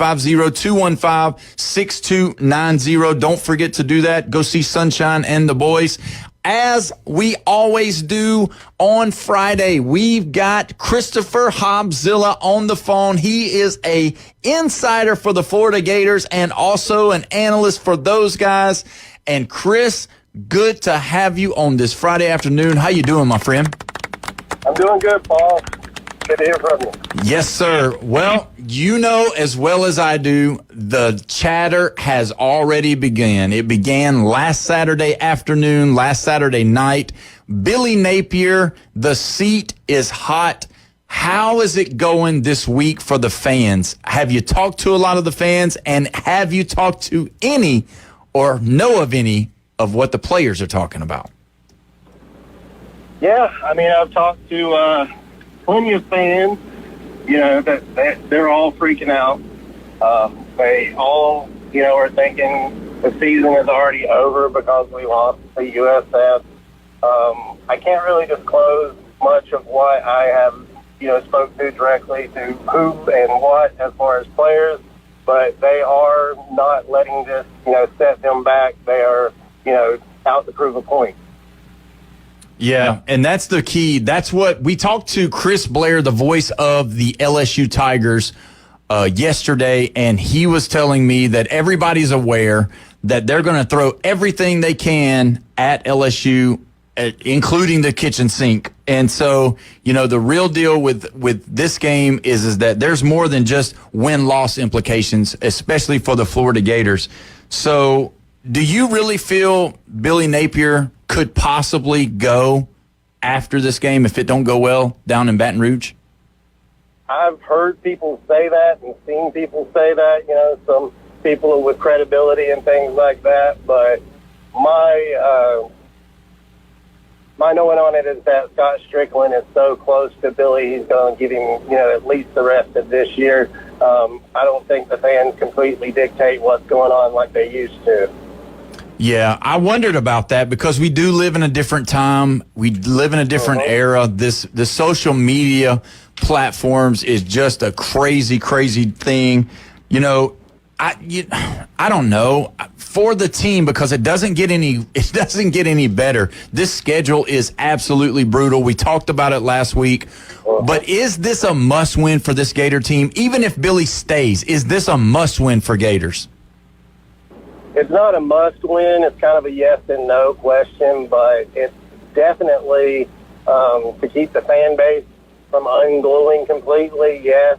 850-215-6290. Don't forget to do that. Go see Sunshine and the boys. As we always do on Friday, we've got Christopher Hobbzilla on the phone. He is a insider for the Florida Gators and also an analyst for those guys. And Chris, good to have you on this Friday afternoon. How you doing, my friend? I'm doing good, Paul. Good to hear from you. Yes, sir. Well, you know as well as I do, the chatter has already begun. It began last Saturday afternoon, last Saturday night. Billy Napier, the seat is hot. How is it going this week for the fans? Have you talked to a lot of the fans, and have you talked to any or know of any of what the players are talking about? Yeah, I mean, I've talked to plenty of fans. You know, that they're all freaking out. They all, are thinking the season is already over because we lost the USF. I can't really disclose much of what I have, spoke to directly to who and what as far as players, but they are not letting this, set them back. They are, out to prove a point. Yeah, and that's the key. That's what we talked to Chris Blair, the voice of the LSU Tigers, yesterday, and he was telling me that everybody's aware that they're going to throw everything they can at LSU, including the kitchen sink. And so, the real deal with this game is that there's more than just win-loss implications, especially for the Florida Gators. So do you really feel Billy Napier could possibly go after this game if it don't go well down in Baton Rouge? I've heard people say that and seen people say that, some people with credibility and things like that. But my knowing on it is that Scott Strickland is so close to Billy, he's going to give him, at least the rest of this year. I don't think the fans completely dictate what's going on like they used to. Yeah, I wondered about that because we do live in a different time. We live in a different era. The social media platforms is just a crazy, crazy thing. I don't know for the team because it doesn't get any better. This schedule is absolutely brutal. We talked about it last week. But is this a must-win for this Gator team? Even if Billy stays, is this a must-win for Gators? It's not a must-win. It's kind of a yes and no question, but it's definitely to keep the fan base from ungluing completely, yes.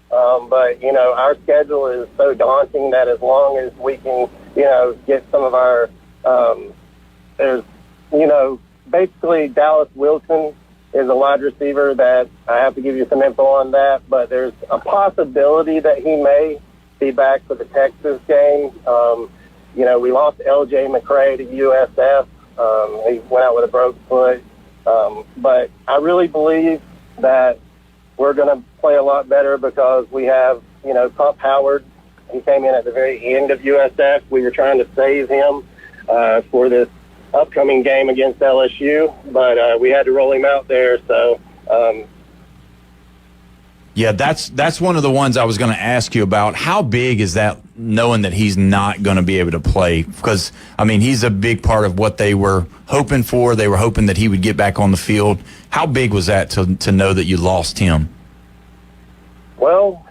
But, our schedule is so daunting that as long as we can, get some of our there's, basically Dallas Wilson is a wide receiver that I have to give you some info on that, but there's a possibility that he may be back for the Texas game. We lost L.J. McCray to USF. He went out with a broken foot. But I really believe that we're going to play a lot better because we have, Pump Howard. He came in at the very end of USF. We were trying to save him for this upcoming game against LSU, but we had to roll him out there. So, yeah, that's one of the ones I was going to ask you about. How big is that, knowing that he's not going to be able to play? Because, he's a big part of what they were hoping for. They were hoping that he would get back on the field. How big was that to know that you lost him? Well,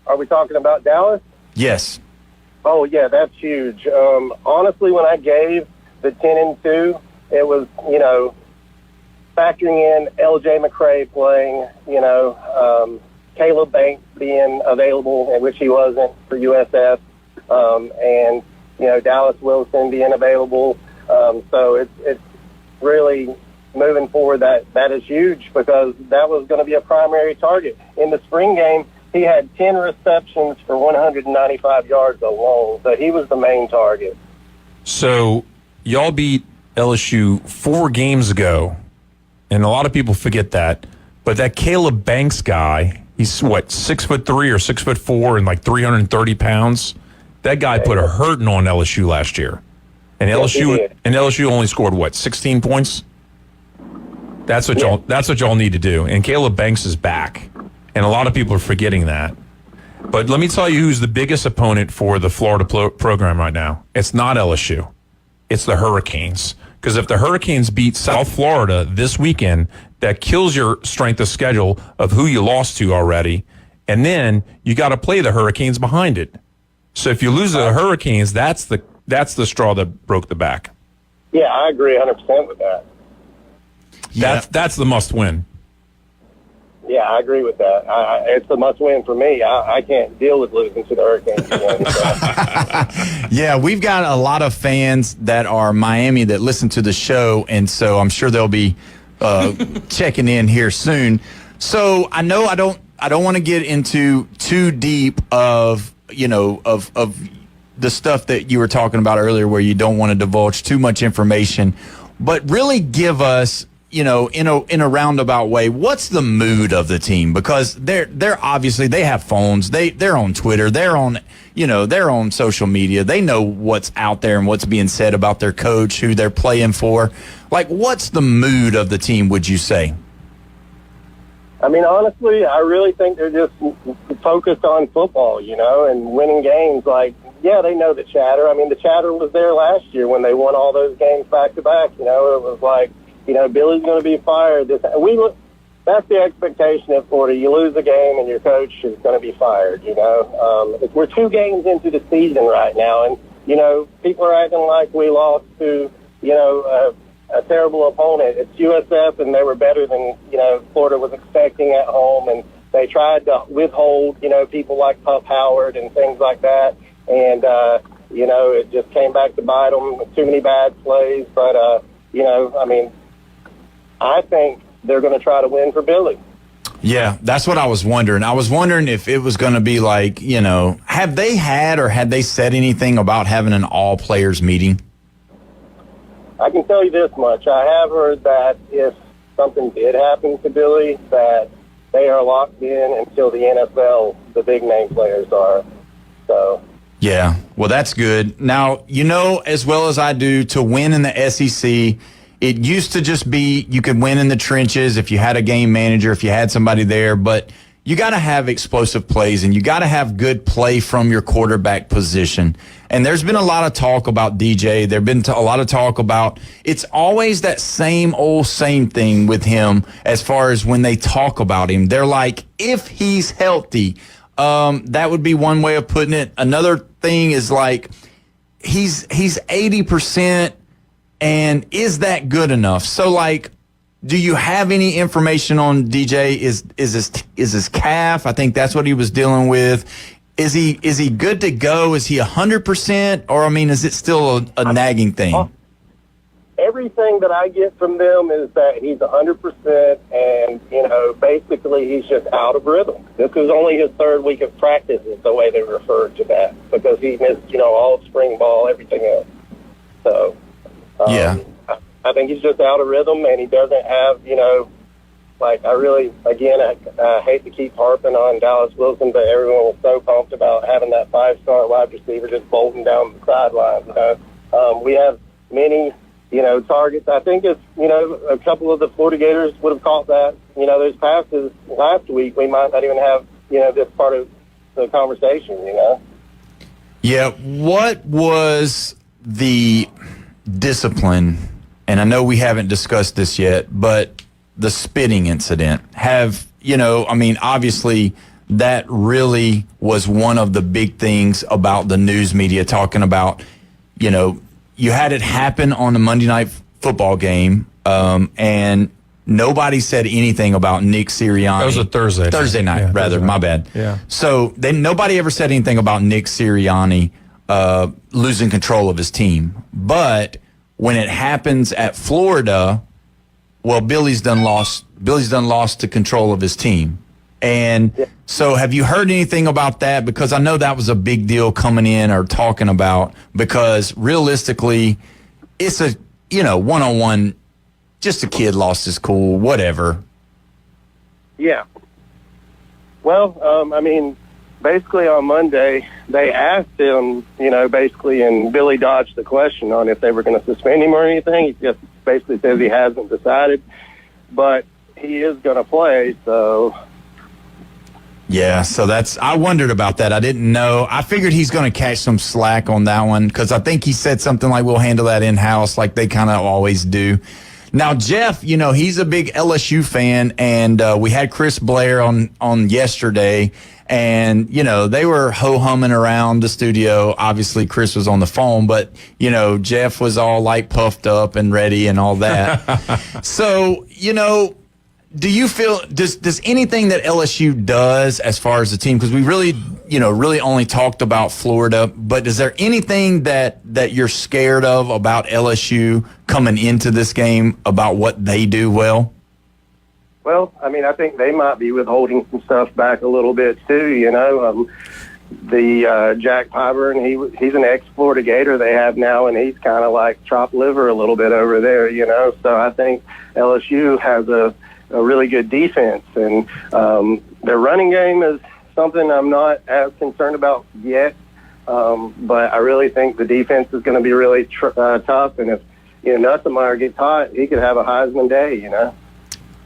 are we talking about Dallas? Yes. Oh, yeah, that's huge. Honestly, when I gave the 10-2, it was, factoring in L.J. McCray playing, Caleb Banks being available, which he wasn't for USF, and, Dallas Wilson being available. So it's really moving forward that is huge because that was going to be a primary target. In the spring game, he had 10 receptions for 195 yards alone, so he was the main target. So y'all beat LSU 4 games ago, and a lot of people forget that, but that Caleb Banks guy, he's 6'3" or 6'4" and like 330 pounds. That guy put a hurting on LSU last year. And LSU only scored 16 points? That's what y'all need to do. And Caleb Banks is back. And a lot of people are forgetting that. But let me tell you who's the biggest opponent for the Florida program right now. It's not LSU. It's the Hurricanes. Because if the Hurricanes beat South Florida this weekend, that kills your strength of schedule of who you lost to already. And then you got to play the Hurricanes behind it. So if you lose to the Hurricanes, that's the straw that broke the back. Yeah, I agree 100% with that. Yeah. That's the must win. Yeah, I agree with that. It's a must-win for me. I can't deal with losing to the Hurricanes again. So. Yeah, we've got a lot of fans that are Miami that listen to the show, and so I'm sure they'll be checking in here soon. So I know I don't want to get into too deep of the stuff that you were talking about earlier, where you don't want to divulge too much information, but really give us, in a roundabout way, what's the mood of the team? Because they're obviously, they have phones, they're on Twitter, they're on social media, they know what's out there and what's being said about their coach, who they're playing for. Like, what's the mood of the team, would you say? I mean, honestly, I really think they're just focused on football, and winning games. Like, yeah, they know the chatter. I mean, the chatter was there last year when they won all those games back to back. It was like, Billy's going to be fired. That's the expectation at Florida. You lose a game and your coach is going to be fired. We're 2 games into the season right now, and people are acting like we lost to a terrible opponent. It's USF, and they were better than Florida was expecting at home, and they tried to withhold people like Puff Howard and things like that, and it just came back to bite them. Too many bad plays, but I think they're going to try to win for Billy. Yeah, that's what I was wondering. I was wondering if it was going to be like, have they had they said anything about having an all-players meeting? I can tell you this much. I have heard that if something did happen to Billy, that they are locked in until the NFL, the big-name players are. So. Yeah, well, that's good. Now, as well as I do, to win in the SEC, it used to just be you could win in the trenches if you had a game manager, if you had somebody there, but you got to have explosive plays, and you got to have good play from your quarterback position. And there's been a lot of talk about DJ. There's been a lot of talk about, it's always that same thing with him as far as when they talk about him. They're like, if he's healthy, that would be one way of putting it. Another thing is like, he's 80%, and is that good enough? So, like, do you have any information on DJ? Is his calf? I think that's what he was dealing with. Is he good to go? Is he 100%? Or, is it still a nagging thing? Everything that I get from them is that he's 100%, and, basically he's just out of rhythm. This is only his 3rd week of practice, is the way they refer to that, because he missed, all spring ball, everything else. So, yeah. I think he's just out of rhythm, and he doesn't have, I hate to keep harping on Dallas Wilson, but everyone was so pumped about having that 5-star wide receiver just bolting down the sidelines. We have many, targets. I think if, a couple of the Florida Gators would have caught that, those passes last week, we might not even have, this part of the conversation, Yeah, what was the discipline, and I know we haven't discussed this yet, but the spitting incident, obviously that really was one of the big things about the news media talking about, you had it happen on a Monday Night Football game, and nobody said anything about Nick Sirianni. That was a Thursday night, yeah, rather, my bad. Yeah. So then nobody ever said anything about Nick Sirianni losing control of his team. But when it happens at Florida, well, Billy's done lost to control of his team. And so have you heard anything about that? Because I know that was a big deal coming in or talking about, because realistically, it's a, one-on-one, just a kid lost his cool, whatever. Yeah. Well, basically on Monday, they asked him, basically, and Billy dodged the question on if they were going to suspend him or anything. He just basically says he hasn't decided, but he is going to play, so. Yeah, so I wondered about that. I didn't know. I figured he's going to catch some slack on that one because I think he said something like, we'll handle that in-house like they kind of always do. Now, Jeff, he's a big LSU fan, and we had Chris Blair on yesterday, and, they were ho-humming around the studio. Obviously, Chris was on the phone, but, Jeff was all, puffed up and ready and all that. So, do you feel does anything that LSU does as far as the team, because we really only talked about Florida, but is there anything that you're scared of about LSU coming into this game about what they do well? Well, I think they might be withholding some stuff back a little bit too. The Jack Pyburn, he's an ex-Florida Gator they have now, and he's kind of like chopped liver a little bit over there. So I think LSU has a really good defense, and their running game is something I'm not as concerned about yet, but I really think the defense is going to be really tough, and if Nussmeier gets hot, he could have a Heisman day,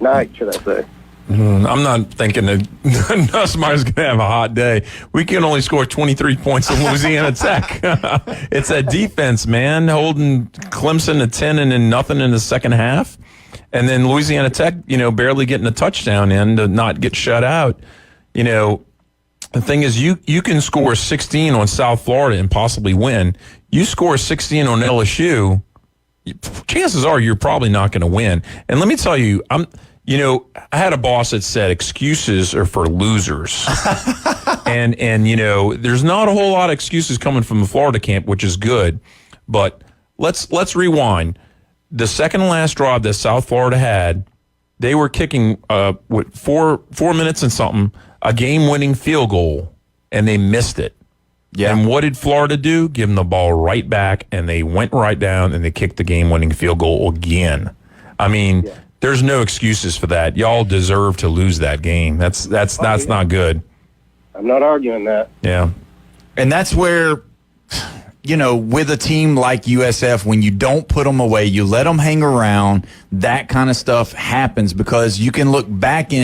night, should I say. I'm not thinking that Nussmeier's going to have a hot day. We can only score 23 points in Louisiana Tech. It's that defense, man, holding Clemson to 10 and then nothing in the second half. And then Louisiana Tech, barely getting a touchdown in to not get shut out. The thing is, you can score 16 on South Florida and possibly win. You score 16 on LSU, chances are you're probably not going to win. And let me tell you, I had a boss that said excuses are for losers. and there's not a whole lot of excuses coming from the Florida camp, which is good. But let's rewind. The second to last drive that South Florida had, they were kicking 4 minutes and something, a game-winning field goal, and they missed it. Yeah. And what did Florida do? Give them the ball right back, and they went right down and they kicked the game-winning field goal again. There's no excuses for that. Y'all deserve to lose that game. That's not good. I'm not arguing that. Yeah. And that's where, with a team like USF, when you don't put them away, you let them hang around, that kind of stuff happens because you can look back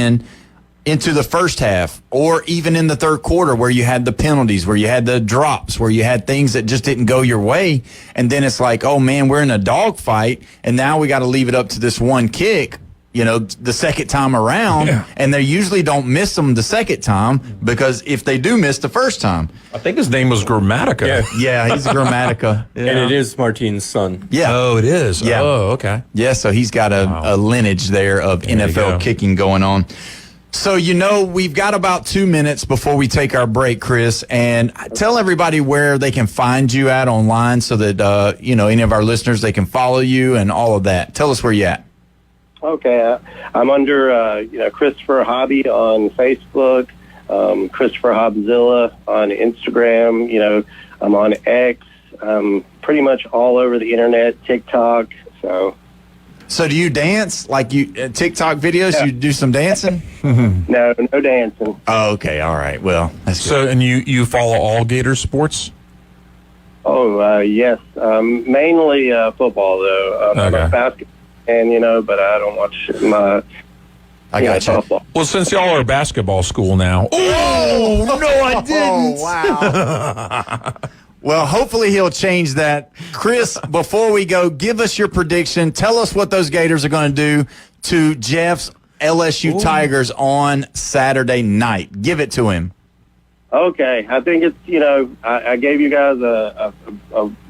into the first half or even in the third quarter where you had the penalties, where you had the drops, where you had things that just didn't go your way. And then it's like, oh, man, we're in a dogfight, and now we got to leave it up to this one kick, the second time around. Yeah. And they usually don't miss them the second time because if they do miss the first time. I think his name was Grammatica. Yeah, he's Grammatica. Yeah. And it is Martine's son. Yeah. Oh, it is? Yeah. Oh, okay. Yeah, so he's got a lineage there of NFL kicking going on. So, we've got about 2 minutes before we take our break, Chris, and tell everybody where they can find you at online so that, any of our listeners, they can follow you and all of that. Tell us where you're at. Okay. I'm under, Christopher Hobby on Facebook, Christopher Hobbzilla on Instagram. I'm on X, pretty much all over the internet, TikTok, So do you dance like TikTok videos? Yeah. You do some dancing? No dancing. Oh, okay. All right. Well, that's good. So, and you follow all Gator sports? Oh, yes. Mainly football, though. I'm a basketball fan, but I don't watch I got you. Football. Well, since y'all are a basketball school now. Oh, no, I didn't. Oh, wow. Well, hopefully he'll change that. Chris, before we go, give us your prediction. Tell us what those Gators are going to do to Jeff's LSU Tigers on Saturday night. Give it to him. Okay. I think it's, I gave you guys a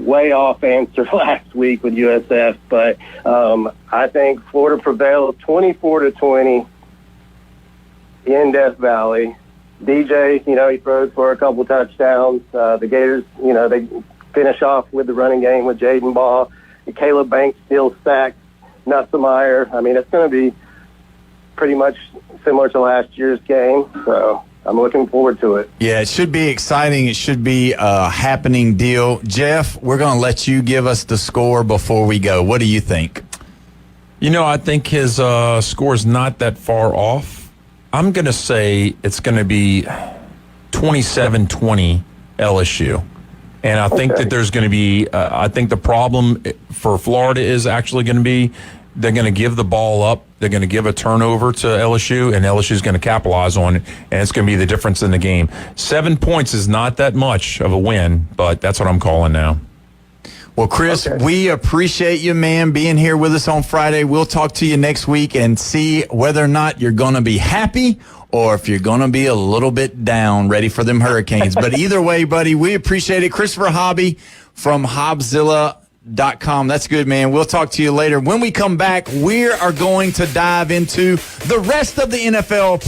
way off answer last week with USF, but I think Florida prevails 24-20 in Death Valley. DJ, he throws for a couple touchdowns. The Gators, they finish off with the running game with Jaden Ball. Caleb Banks still sacks Nussmeier. It's going to be pretty much similar to last year's game, so I'm looking forward to it. Yeah, it should be exciting. It should be a happening deal. Jeff, we're going to let you give us the score before we go. What do you think? I think his score is not that far off. I'm going to say it's going to be 27-20 LSU. And I think that there's going to be, I think the problem for Florida is actually going to be they're going to give the ball up. They're going to give a turnover to LSU, and LSU is going to capitalize on it, and it's going to be the difference in the game. 7 points is not that much of a win, but that's what I'm calling now. Well, Chris, we appreciate you, man, being here with us on Friday. We'll talk to you next week and see whether or not you're going to be happy or if you're going to be a little bit down, ready for them Hurricanes. But either way, buddy, we appreciate it. Christopher Hobby from Hobbzilla.com. That's good, man. We'll talk to you later. When we come back, we are going to dive into the rest of the NFL